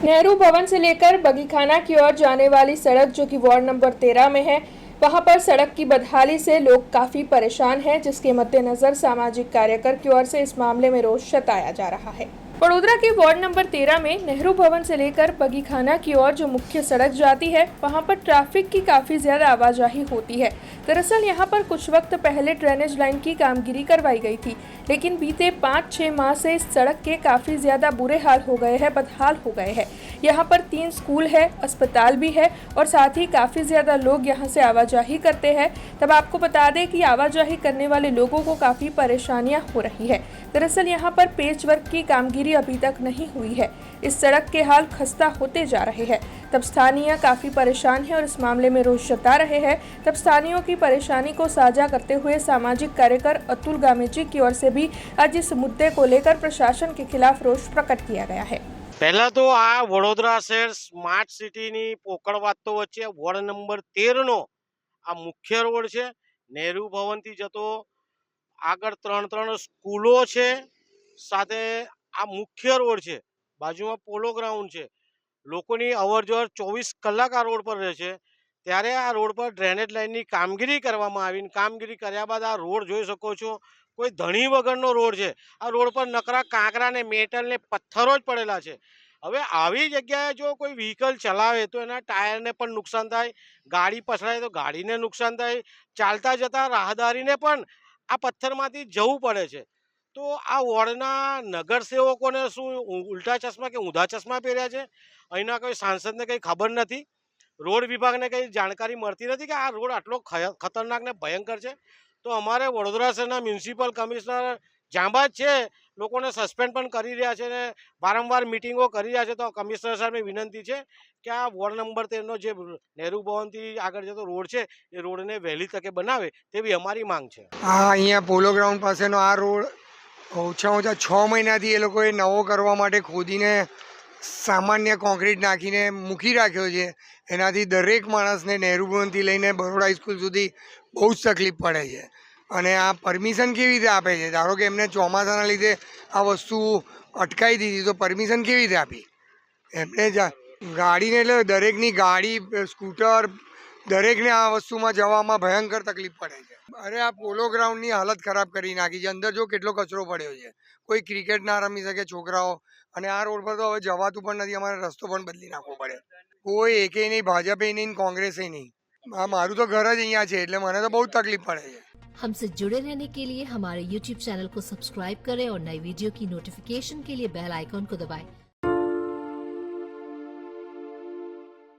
नेहरू भवन से लेकर बगीखाना की ओर जाने वाली सड़क जो कि वार्ड नंबर 13 में है, वहां पर सड़क की बदहाली से लोग काफी परेशान हैं, जिसके मद्देनजर सामाजिक कार्यकर की ओर से इस मामले में रोष जताया जा रहा है। वडोदरा के वार्ड नंबर 13 में नेहरू भवन से लेकर बगीखाना की ओर जो मुख्य सड़क जाती है, वहां पर ट्रैफिक की काफी ज्यादा आवाजाही होती है। दरअसल यहां पर कुछ वक्त पहले ड्रेनेज लाइन की कामगिरी करवाई गई थी, लेकिन बीते 5-6 माह से इस सड़क के काफी ज्यादा बुरे हाल हो गए हैं, बदहाल हो गए हैं। यहाँ पर 3 स्कूल है, अस्पताल भी है और साथ ही काफी ज्यादा लोग यहाँ से आवाजाही करते हैं। तब आपको बता दें कि आवाजाही करने वाले लोगों को काफी परेशानियां हो रही है। दरअसल यहाँ पर पेच वर्क की कामगिरी अभी तक नहीं हुई है। इस सड़क के हाल खस्ता होते जा रहे हैं। तब स्थानीय काफी परेशान है और इस मामले में रोष जता रहे हैं। तब स्थानीयों की परेशानी को साझा करते हुए सामाजिक कार्यकर अतुल गामेजी की ओर से भी आज इस मुद्दे को लेकर प्रशासन के खिलाफ रोष प्रकट किया गया है। पहला तो आ वडोदरा शहर स्मार्ट सिटी नी पोकळ વાત તો વચ્ચે વોર્ડ નંબર 13 નો આ મુખ્ય રોડ છે। નેहरू ભવન થી જતો આગળ 3 સ્કૂલો છે, સાથે આ મુખ્ય રોડ છે, બાજુમાં પોલો ગ્રાઉન્ડ છે। લોકોની અવરજવર 24 કલાક આ રોડ પર રહે છે। ત્યારે આ રોડ પર ડ્રેનેજ લાઇનની કામગીરી કરવામાં આવી। કામગીરી કર્યા બાદ આ રોડ જોઈ શકો છો, કોઈ ધણી વગરનો રોડ છે। આ રોડ પર નકરા કાંકરા ને મેટલ ને પથ્થરો જ પડેલા છે। હવે આવી જગ્યાએ જો કોઈ વ્હીકલ ચલાવે તો એના ટાયરને પણ નુકસાન થાય, ગાડી પછડાય તો ગાડીને નુકસાન થાય, ચાલતા જતા રાહદારીને પણ આ પથ્થરમાંથી જવું પડે છે। તો આ વોર્ડના નગરસેવકોને શું ઉલટા ચશ્મા કે ઊંધા ચશ્મા પહેર્યા છે? અહીંના કોઈ સાંસદને કંઈ ખબર નથી, રોડ વિભાગને કંઈ જાણકારી મળતી નથી કે આ રોડ આટલો ખતરનાક ને ભયંકર છે? તો અમારે વડોદરા શહેરના મ્યુનિસિપલ કમિશનર જાંબાજ છે, લોકોને સસ્પેન્ડ પણ કરી રહ્યા છે ને વારંવાર મિટિંગો કરી રહ્યા છે। તો કમિશનર સાહેબને વિનંતી છે કે આ વોર્ડ નંબર 13નો જે નેहरू ભવનથી આગળ જતો રોડ છે એ રોડને વહેલી તકે બનાવે તેવી અમારી માંગ છે। અહીંયા પોલો ગ્રાઉન્ડ પાસેનો આ રોડ ઓછામાં ઓછા 6 મહિનાથી એ લોકોએ નવો કરવા માટે ખોદીને સામાન્ય કોન્ક્રીટ નાખીને મૂકી રાખ્યો છે। એનાથી દરેક માણસને નેहरू ભવનથી લઈને બરોડા હાઈસ્કૂલ સુધી બહુ જ તકલીફ પડે છે। અને આ પરમિશન કેવી રીતે આપે છે? ધારો કે એમને ચોમાસાના લીધે આ વસ્તુ અટકાવી દીધી તો પરમિશન કેવી રીતે આપી એમને? ગાડીને એટલે દરેકની ગાડી, સ્કૂટર, દરેકને આ વસ્તુમાં જવામાં ભયંકર તકલીફ પડે છે। અરે આ પોલો ગ્રાઉન્ડની હાલત ખરાબ કરી નાખી છે। અંદર જો કેટલો કચરો પડ્યો છે, કોઈ ક્રિકેટ ના રમી શકે છોકરાઓ। અને આ રોડ પર તો હવે જવાતું પણ નથી, અમારે રસ્તો પણ બદલી નાખવો પડે। કોઈ એકે નહીં, ભાજપે નહીં, કોંગ્રેસે नहीं। આ મારું તો ઘર જ અહીંયા છે એટલે મને તો બહુ તકલીફ પડે છે। हमसे जुड़े रहने के लिए हमारे YouTube चैनल को सब्सक्राइब करें और नई वीडियो की नोटिफिकेशन के लिए बेल आइकॉन को दबाएं।